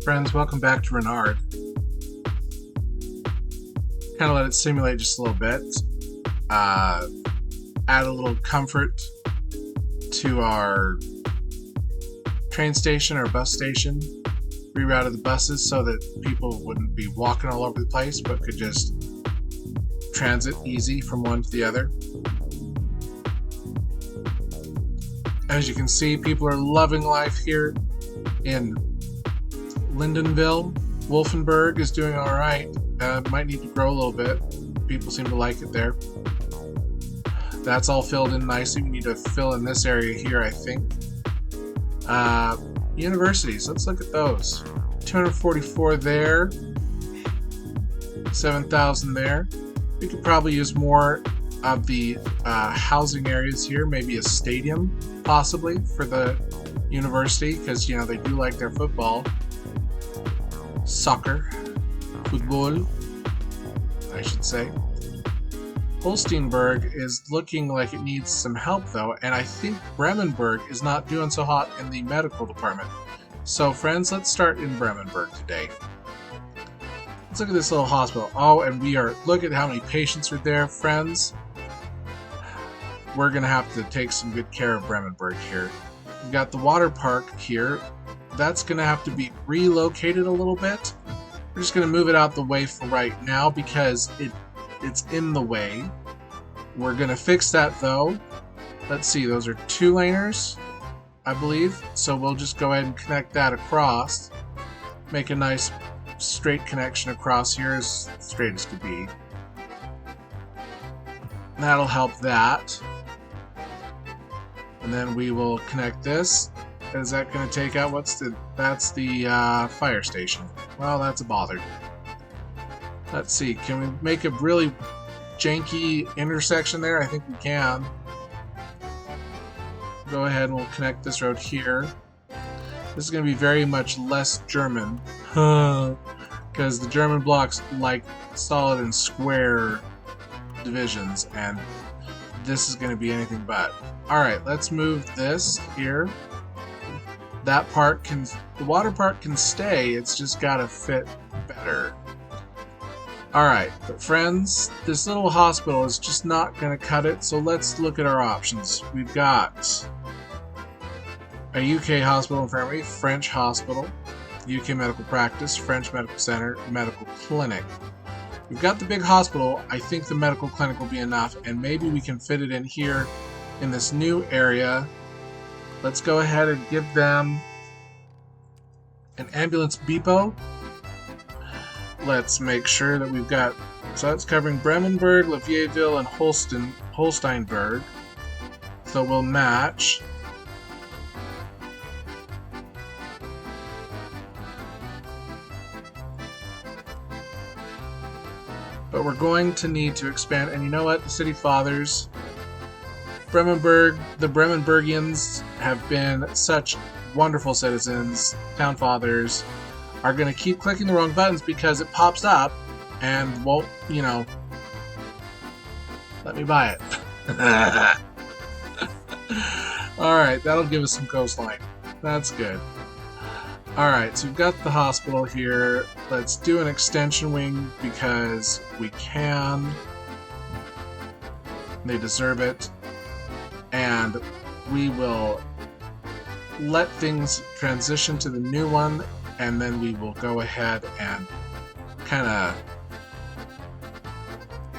Friends, welcome back to Rinard. Kind of let it simulate just a little bit. Add a little comfort to our train station or bus station. Rerouted the buses so that people wouldn't be walking all over the place, but could just transit easy from one to the other. As you can see, people are loving life here in Lindenville. Wolfenburg is doing all right. Might need to grow a little bit. People seem to like it there. That's all filled in nicely. We need to fill in this area here, I think. Universities, let's look at those. 244 there. 7,000 there. We could probably use more of the housing areas here. Maybe a stadium, possibly, for the university, because, you know, they do like their football. Soccer. Football, I should say. Holsteinburg is looking like it needs some help, though, and I think Bremenburg is not doing so hot in the medical department. So, friends, let's start in Bremenburg today. Let's look at this little hospital. Oh, and look at how many patients are there, friends. We're going to have to take some good care of Bremenburg here. We've got the water park here. That's going to have to be relocated a little bit. We're just going to move it out the way for right now because it's in the way. We're going to fix that, though. Let's see, those are 2-laners, I believe. So we'll just go ahead and connect that across. Make a nice straight connection across here, as straight as could be. That'll help that. And then we will connect this. Is that going to take out that's the fire station? Well, that's a bother. Let's see, can we make a really janky intersection there? I think we can. Go ahead and we'll connect this road here. This is going to be very much less German. Because the German blocks like solid and square divisions, and this is going to be anything but. Alright, let's move this here. That part the water part can stay, it's just gotta fit better. Alright, but friends, this little hospital is just not gonna cut it, so let's look at our options. We've got a UK hospital infirmary, French hospital, UK medical practice, French medical center, medical clinic. We've got the big hospital. I think the medical clinic will be enough, and maybe we can fit it in here in this new area. Let's go ahead and give them an ambulance depot. Let's make sure that we've got, so that's covering Bremenburg, Lavierville, and Holsteinburg. So we'll match. But we're going to need to expand, and you know what, the City Fathers, Bremenburg, the Bremenburgians have been such wonderful citizens. Town Fathers are going to keep clicking the wrong buttons because it pops up and won't, you know, let me buy it. Alright, that'll give us some coastline. That's good. Alright, so we've got the hospital here. Let's do an extension wing because we can. They deserve it. And we will let things transition to the new one, and then we will go ahead and kind of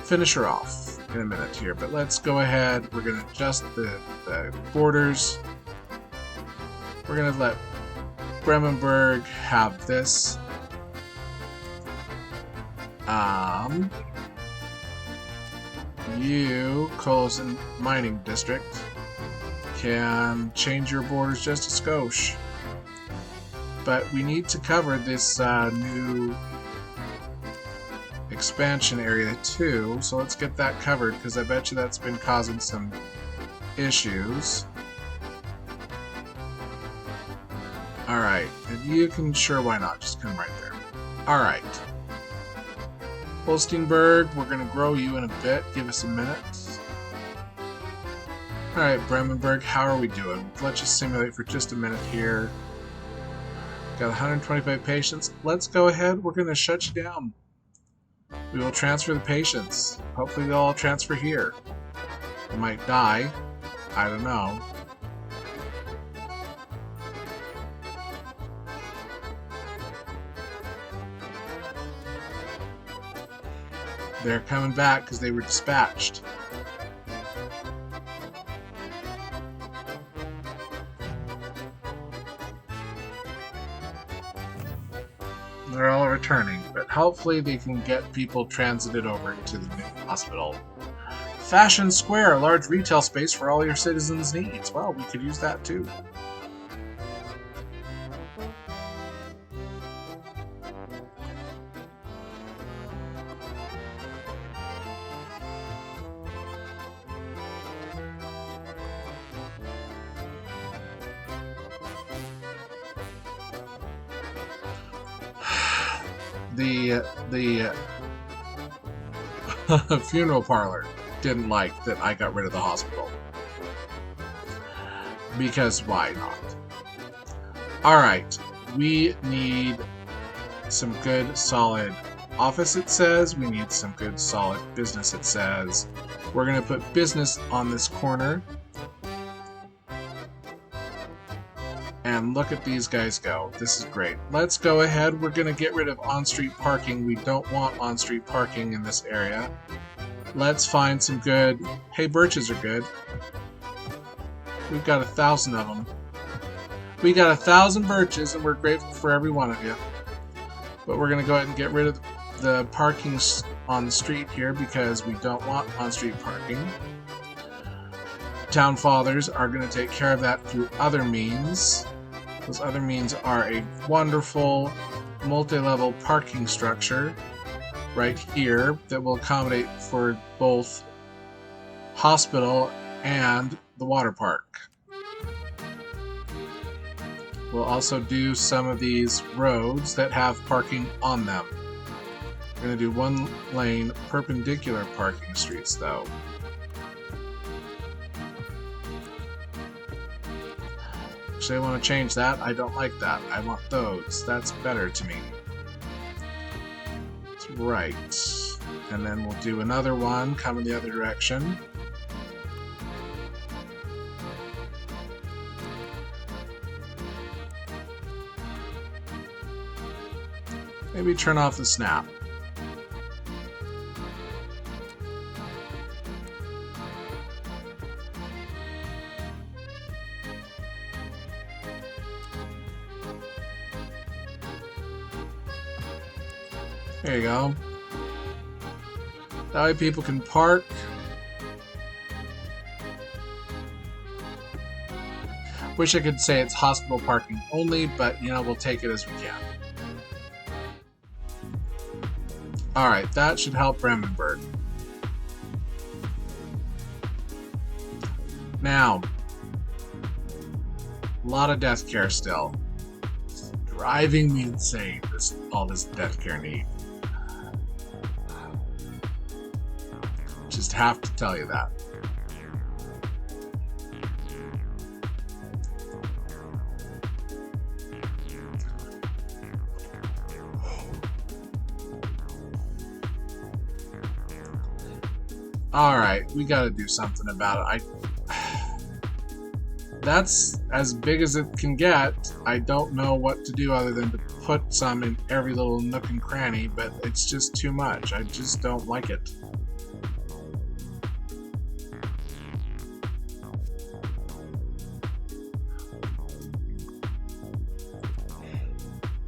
finish her off in a minute here. But let's go ahead. We're going to adjust the borders. We're going to let Bremenburg have this. You, Colson Mining District, can change your borders just a skosh. But we need to cover this new expansion area too, so let's get that covered because I bet you that's been causing some issues. Alright, and you can, sure, why not, just come right there. Alright. Holsteinburg, we're going to grow you in a bit, give us a minute. Alright, Bremenburg, how are we doing? Let's just simulate for just a minute here. Got 125 patients. Let's go ahead. We're going to shut you down. We will transfer the patients. Hopefully they'll all transfer here. They might die. I don't know. They're coming back because they were dispatched. They're all returning, but hopefully they can get people transited over to the new hospital. Fashion Square, a large retail space for all your citizens' needs. Well, we could use that too. The funeral parlor didn't like that I got rid of the hospital. Because why not? Alright, we need some good solid office, it says. We need some good solid business, it says. We're going to put business on this corner. And look at these guys go. This is great. Let's go ahead. We're going to get rid of on-street parking. We don't want on-street parking in this area. Let's find some good... Hey, birches are good. We've got 1,000 of them. We got 1,000 birches, and we're grateful for every one of you. But we're going to go ahead and get rid of the parking on the street here because we don't want on-street parking. Town fathers are going to take care of that through other means. Those other means are a wonderful multi-level parking structure right here that will accommodate for both hospital and the water park. We'll also do some of these roads that have parking on them. We're going to do one lane perpendicular parking streets though. Actually, I want to change that. I don't like that. I want those. That's better to me. That's right. And then we'll do another one coming the other direction. Maybe turn off the snap. There you go. That way people can park. Wish I could say it's hospital parking only, but you know, we'll take it as we can. Alright, that should help Bremenberg. Now, a lot of death care still. It's driving me insane, all this death care need. Just have to tell you that. Alright, we gotta do something about it. That's as big as it can get. I don't know what to do other than to put some in every little nook and cranny, but it's just too much. I just don't like it.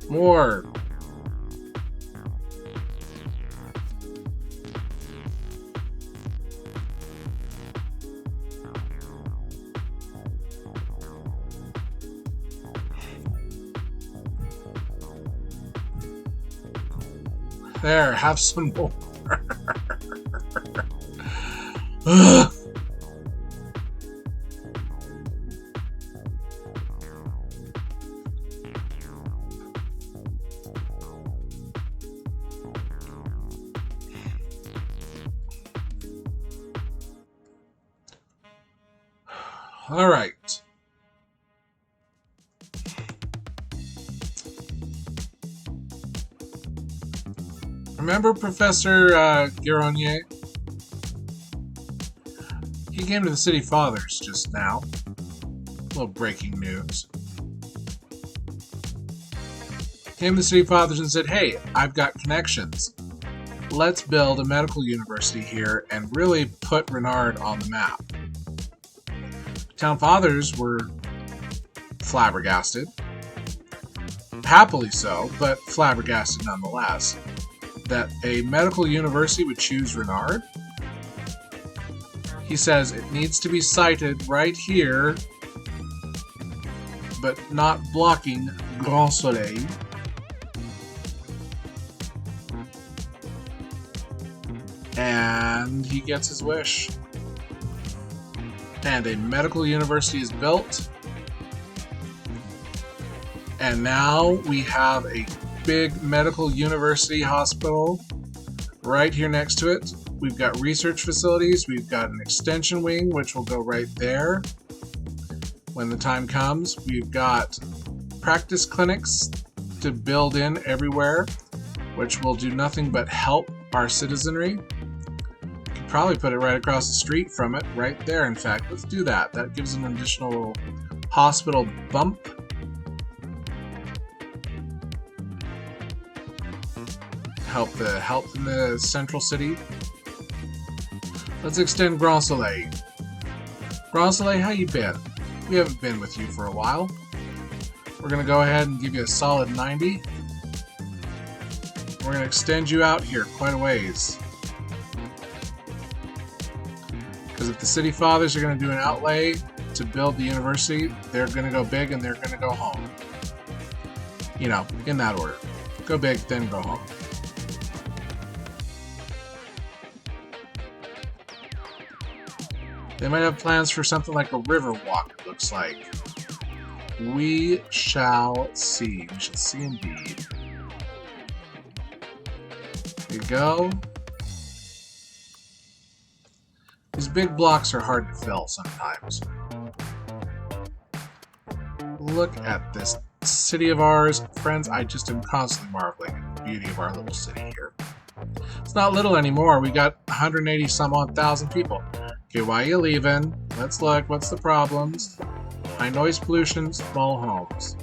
More. There, have some more. All right. Remember Professor Gironier? He came to the City Fathers just now. A little breaking news. Came to the City Fathers and said, hey, I've got connections. Let's build a medical university here and really put Rinard on the map. Town Fathers were flabbergasted. Happily so, but flabbergasted nonetheless. That a medical university would choose Rinard. He says it needs to be sited right here, but not blocking Grand Soleil. And he gets his wish. And a medical university is built. And now we have a big medical university hospital right here next to it. We've got research facilities. We've got an extension wing, which will go right there when the time comes. We've got practice clinics to build in everywhere, which will do nothing but help our citizenry. Could probably put it right across the street from it, right there. In fact, let's do that. That gives an additional hospital bump. Help the health in the central city. Let's extend Grand Soleil. Grand Soleil, how you been? We haven't been with you for a while. We're going to go ahead and give you a solid 90. We're going to extend you out here quite a ways. Because if the City Fathers are going to do an outlay to build the university, they're going to go big and they're going to go home. You know, in that order. Go big, then go home. They might have plans for something like a river walk, it looks like. We shall see. We shall see indeed. Here you go. These big blocks are hard to fill sometimes. Look at this city of ours. Friends, I just am constantly marveling at the beauty of our little city here. It's not little anymore. We got 180 some odd thousand people. Okay, why are you leaving? Let's look. What's the problems? High noise pollution, small homes.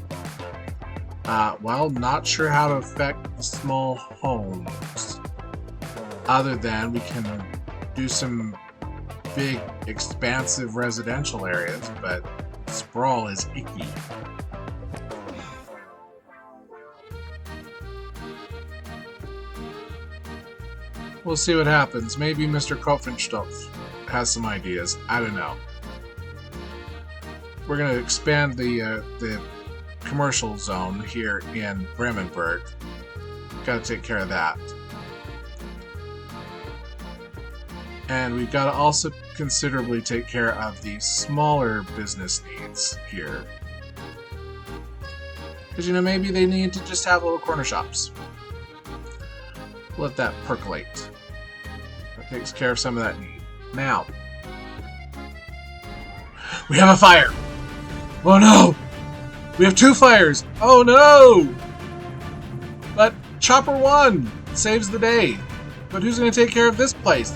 Well, not sure how to affect the small homes. Other than we can do some big, expansive residential areas, but sprawl is icky. We'll see what happens. Maybe Mr. Kopfenstoff has some ideas. I don't know. We're going to expand the commercial zone here in Bremenberg. Got to take care of that. And we've got to also considerably take care of the smaller business needs here. Because, you know, maybe they need to just have little corner shops. Let that percolate. That takes care of some of that need. Now, we have a fire! Oh no! We have two fires! Oh no! But Chopper 1 saves the day. But who's going to take care of this place?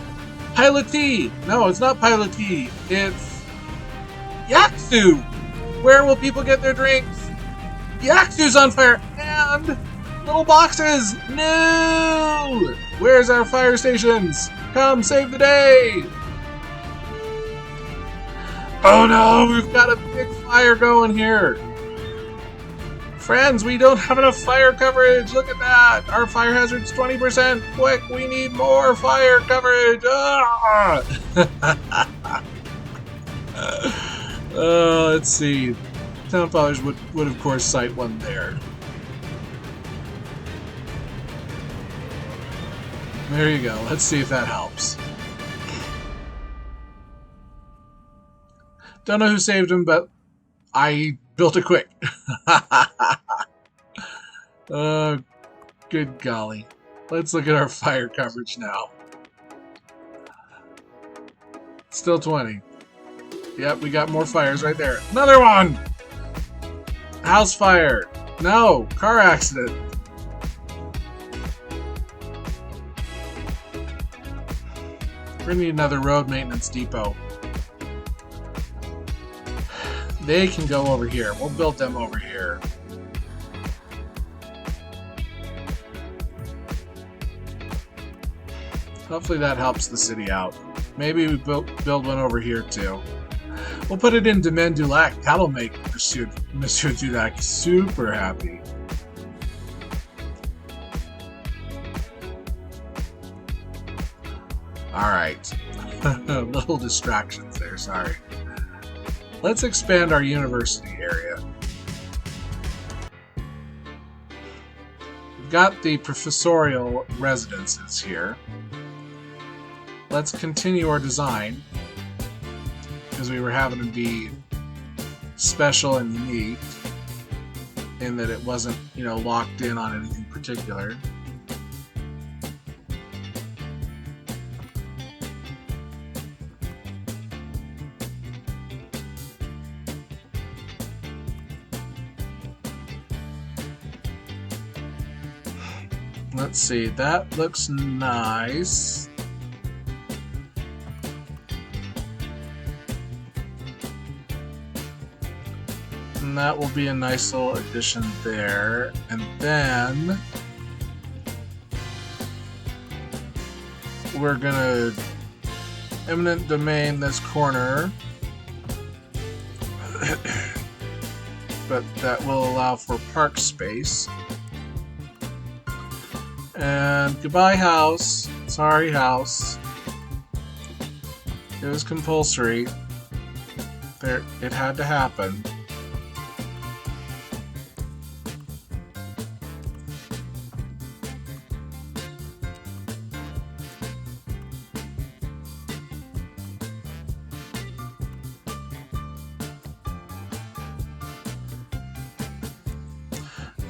Pilotee! No, it's not Pilotee. It's Yaksu! Where will people get their drinks? Yaksu's on fire! And little boxes! No! Where's our fire stations? Come save the day! Oh no, we've got a big fire going here. Friends, we don't have enough fire coverage. Look at that. Our fire hazard's 20%. Quick, we need more fire coverage. Ah! Let's see. Town Fathers would of course cite one there. There you go. Let's see if that helps. Don't know who saved him, but I built it quick. Good golly. Let's look at our fire coverage now. Still 20. Yep, we got more fires right there. Another one! House fire. No, car accident. We're gonna need another road maintenance depot. They can go over here. We'll build them over here. Hopefully that helps the city out. Maybe we build one over here too. We'll put it in Domaine du Lac. That'll make Monsieur du Lac super happy. Alright. Little distractions there, sorry. Let's expand our university area. We've got the professorial residences here. Let's continue our design, because we were having to be special and unique in that it wasn't, you know, locked in on anything particular. Let's see, that looks nice. And that will be a nice little addition there. And then we're gonna eminent domain this corner. But that will allow for park space. And goodbye, house. Sorry, house. It was compulsory. There, it had to happen.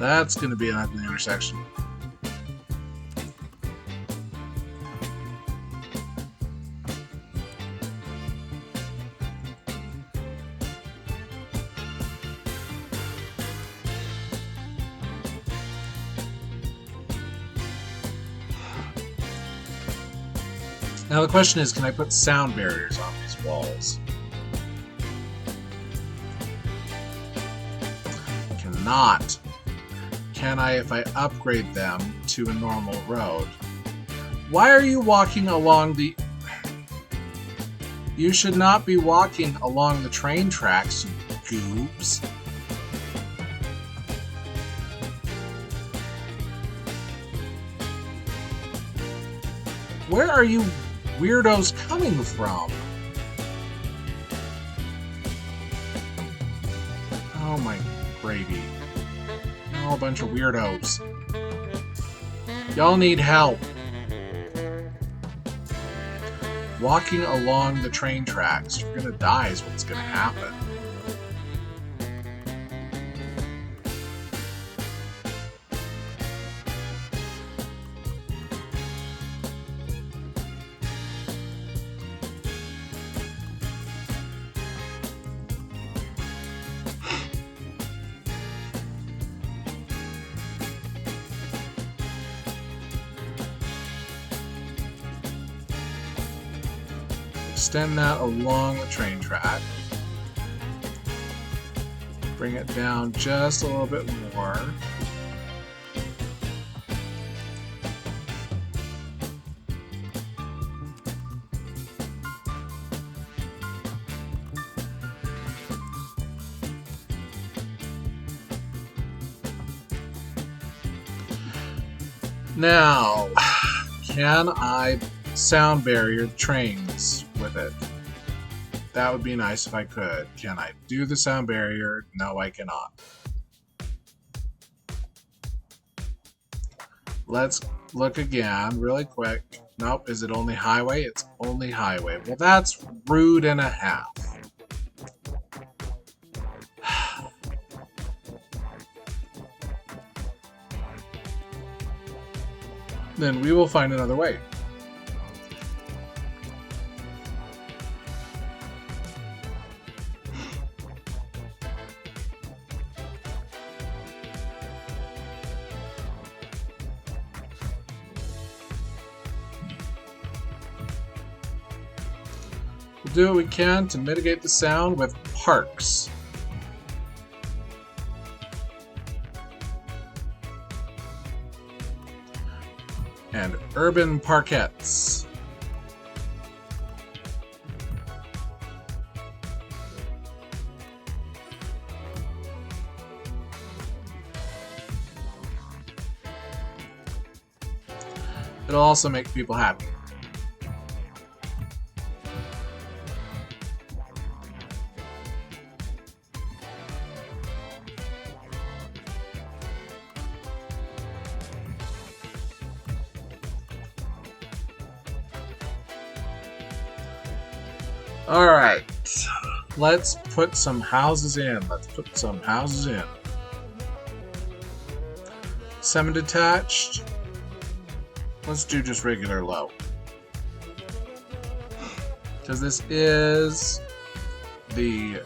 That's going to be an ugly intersection. Now the question is, can I put sound barriers on these walls? Cannot. Can I if I upgrade them to a normal road? Why are you walking along the... You should not be walking along the train tracks, you goobs. Where are you weirdos coming from? Oh my gravy. You're all a bunch of weirdos. Y'all need help. Walking along the train tracks. You're gonna die is what's gonna happen. Extend that along the train track. Bring it down just a little bit more. Now, can I sound barrier trains with it? That would be nice if I could. Can I do the sound barrier? No, I cannot. Let's look again really quick. Nope, is it only highway? It's only highway. Well, that's rude and a half. Then we will find another way. We'll do what we can to mitigate the sound with parks. And urban parkettes. It'll also make people happy. Alright, let's put some houses in. Semi-detached. Let's do just regular low. Because this is the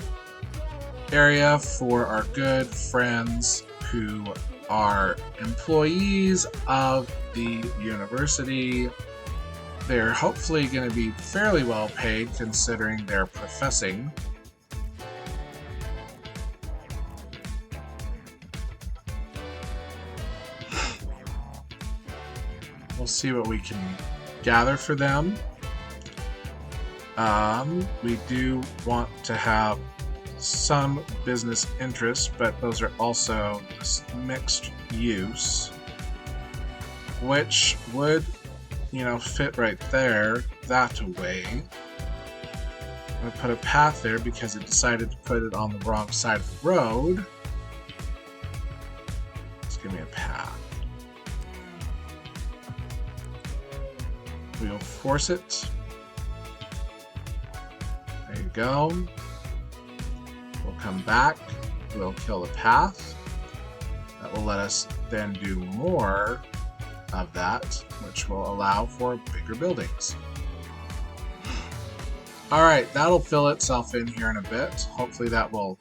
area for our good friends who are employees of the university. They're hopefully going to be fairly well paid considering they're professing. We'll see what we can gather for them. We do want to have some business interests, but those are also mixed use, which would, fit right there, that way. I'm going to put a path there because it decided to put it on the wrong side of the road. Let's give me a path. We'll force it. There you go. We'll come back. We'll kill the path. That will let us then do more of that, which will allow for bigger buildings. Alright, that'll fill itself in here in a bit. Hopefully that will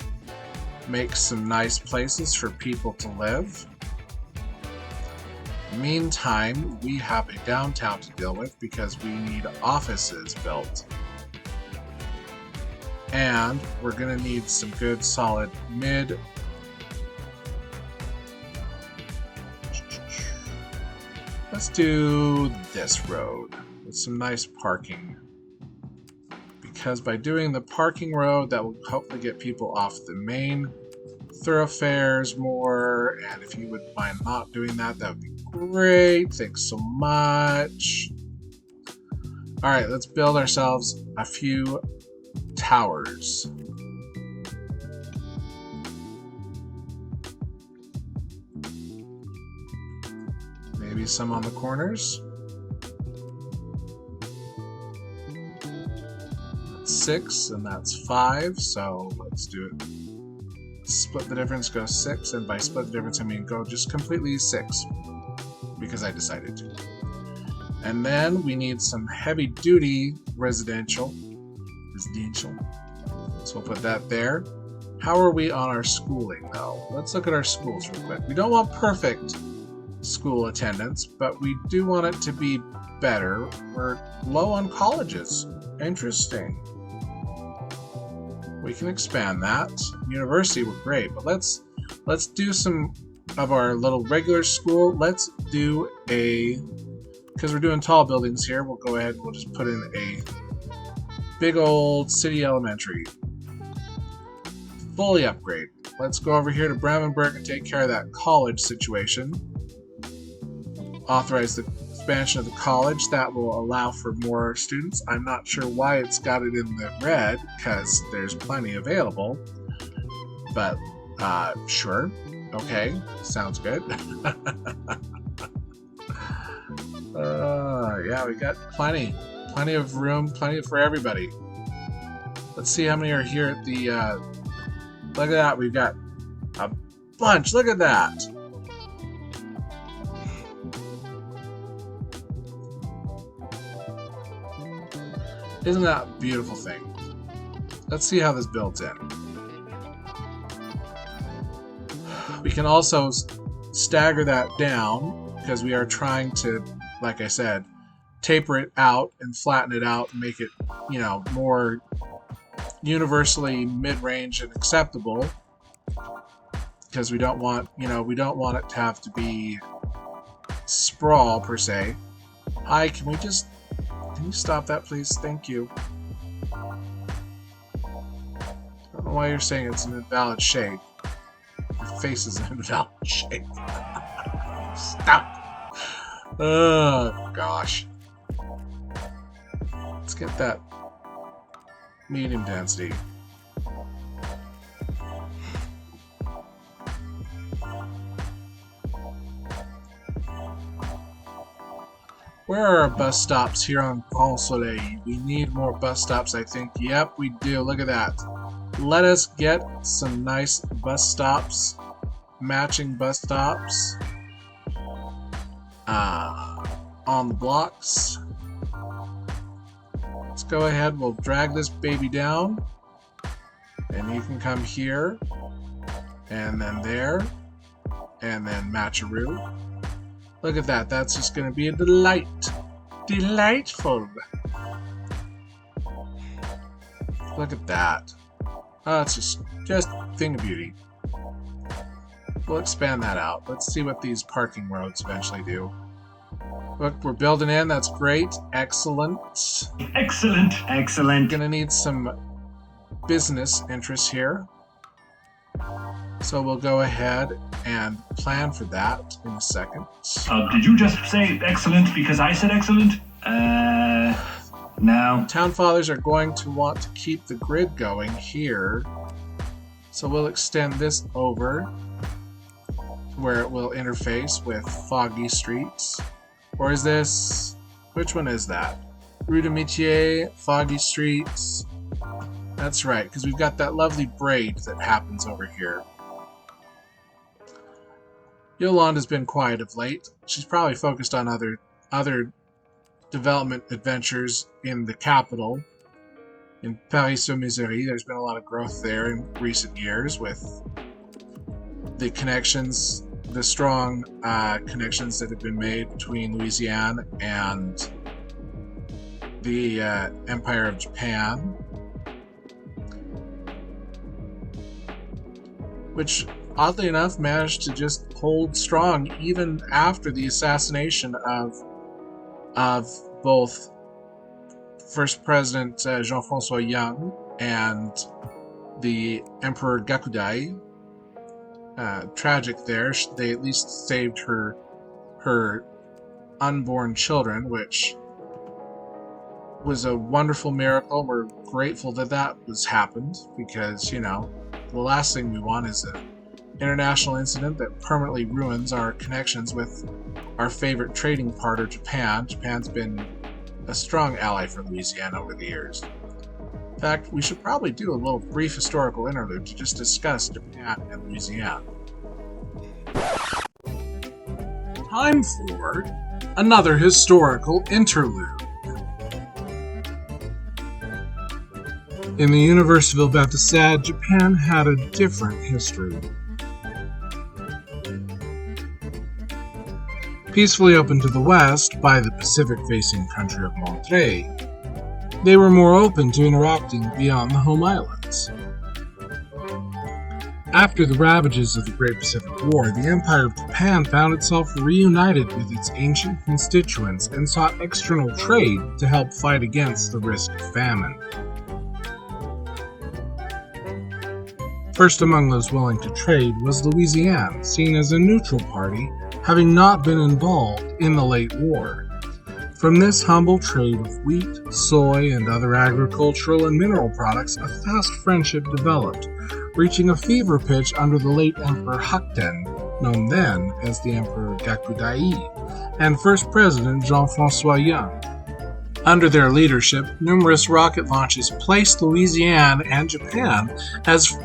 make some nice places for people to live. Meantime, we have a downtown to deal with because we need offices built. And we're going to need some good solid mid. Let's do this road with some nice parking. Because by doing the parking road, that will hopefully get people off the main thoroughfares more. And if you would mind not doing that, that would be great. Thanks so much. Alright, let's build ourselves a few towers. Maybe some on the corners. That's 6 and that's 5, so let's do it. Split the difference, go 6, and by split the difference I mean go just completely 6. Because I decided to. And then we need some heavy duty residential. So we'll put that there. How are we on our schooling though? Let's look at our schools real quick. We don't want perfect school attendance, but we do want it to be better. We're low on colleges. Interesting. We can expand that. University were great, but let's do some of our little regular school. Let's do a, because we're doing tall buildings here, we'll go ahead and we'll just put in a big old city elementary. Fully upgrade. Let's go over here to Bremenberg and take care of that college situation. Authorize the expansion of the college. That will allow for more students. I'm not sure why it's got it in the red, because there's plenty available. But, sure. Okay, sounds good. Yeah, we got plenty of room, plenty for everybody. Let's see how many are here at the, look at that, we've got a bunch, look at that. Isn't that a beautiful thing? Let's see how this builds in. We can also stagger that down because we are trying to, like I said, taper it out and flatten it out and make it, you know, more universally mid-range and acceptable, because we don't want, you know, we don't want it to have to be sprawl per se. Hi, can you stop that, please? Thank you. I don't know why you're saying it's an invalid shape. Your face is an invalid shape. Stop! Oh, gosh. Let's get that medium density. Where are our bus stops here on Grand Soleil? We need more bus stops, I think. Yep, we do. Look at that. Let us get some nice bus stops. Matching bus stops. On the blocks. Let's go ahead. We'll drag this baby down. And you can come here. And then there. And then match-a-roo. Look at that. That's just going to be a delight. Delightful. Look at that. Oh, it's just a thing of beauty. We'll expand that out. Let's see what these parking roads eventually do. Look, we're building in. That's great. Excellent. Excellent. Excellent. Gonna need some business interests here. So we'll go ahead and plan for that in a second. Did you just say excellent because I said excellent? No. Town fathers are going to want to keep the grid going here. So we'll extend this over where it will interface with Foggy Streets. Or is this... which one is that? Rue de Métier, Foggy Streets. That's right, because we've got that lovely braid that happens over here. Yolanda's been quiet of late. She's probably focused on other development adventures in the capital. In Paris-sur-Missouri, there's been a lot of growth there in recent years with the connections, the strong connections that have been made between Louisiana and the Empire of Japan, which oddly enough managed to just hold strong even after the assassination of both First President Jean-François Young and the Emperor Gakudai. Tragic there. They at least saved her unborn children, which was a wonderful miracle. We're grateful that that was happened, because, you know, the last thing we want is an international incident that permanently ruins our connections with our favorite trading partner, Japan. Japan's been a strong ally for Louisiana over the years. In fact, we should probably do a little brief historical interlude to just discuss Japan and Louisiana. Time for another historical interlude. In the University of Batasad, Japan had a different history. Peacefully open to the west by the Pacific-facing country of Monterey, they were more open to interacting beyond the home islands. After the ravages of the Great Pacific War, the Empire of Japan found itself reunited with its ancient constituents and sought external trade to help fight against the risk of famine. First among those willing to trade was Louisiana, seen as a neutral party, having not been involved in the late war. From this humble trade of wheat, soy, and other agricultural and mineral products, a fast friendship developed, reaching a fever pitch under the late Emperor Hakten, known then as the Emperor Gakudai, and First President Jean-François Young. Under their leadership, numerous rocket launches placed Louisiana and Japan as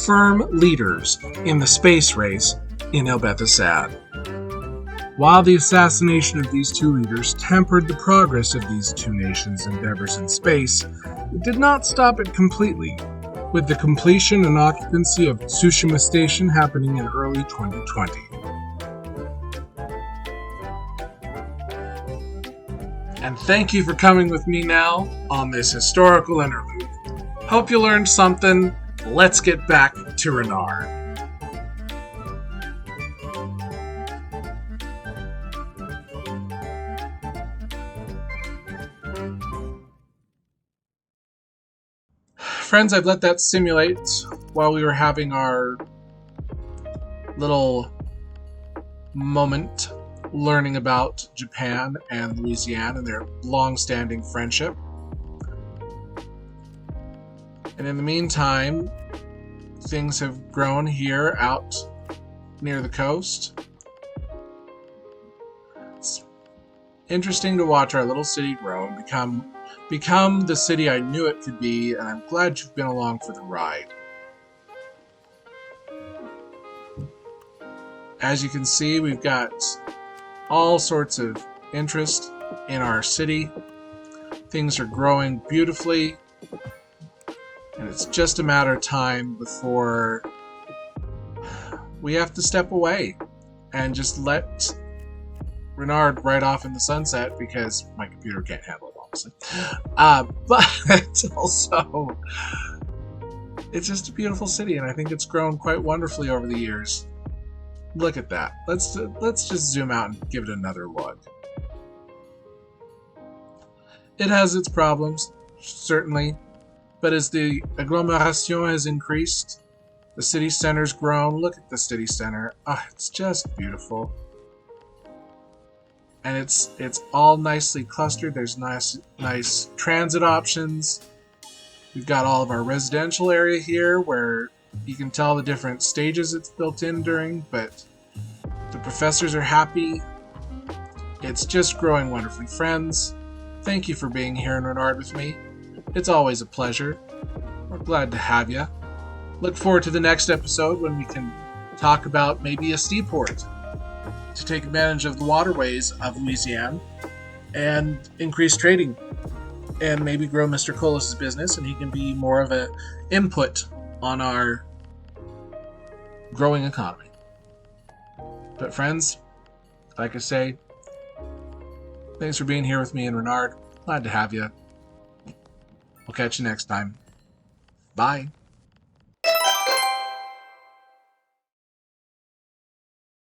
firm leaders in the space race in Elbethasad. While the assassination of these two leaders tempered the progress of these two nations' endeavors in space, it did not stop it completely, with the completion and occupancy of Tsushima Station happening in early 2020. And thank you for coming with me now on this historical interlude. Hope you learned something. Let's get back to Rinard. Friends, I've let that simulate while we were having our little moment learning about Japan and Louisiana and their long-standing friendship. And in the meantime, things have grown here out near the coast. It's interesting to watch our little city grow and become the city I knew it could be, and I'm glad you've been along for the ride. As you can see, we've got all sorts of interest in our city. Things are growing beautifully, and it's just a matter of time before we have to step away and just let Rinard ride off in the sunset because my computer can't handle it, honestly. But also, it's just a beautiful city, and I think it's grown quite wonderfully over the years. Look at that. Let's just zoom out and give it another look. It has its problems, certainly, but as the agglomeration has increased, the city center's grown. Look at the city center. It's just beautiful. And it's all nicely clustered. There's nice transit options. We've got all of our residential area here where you can tell the different stages it's built in during, but the professors are happy. It's just growing wonderfully. Friends, thank you for being here in Rinard with me. It's always a pleasure. We're glad to have you. Look forward to the next episode when we can talk about maybe a seaport to take advantage of the waterways of Louisiana and increase trading and maybe grow Mr. Colas' business, and he can be more of an input on our growing economy. But friends, like I say, thanks for being here with me in Rinard. Glad to have you. We'll catch you next time. Bye.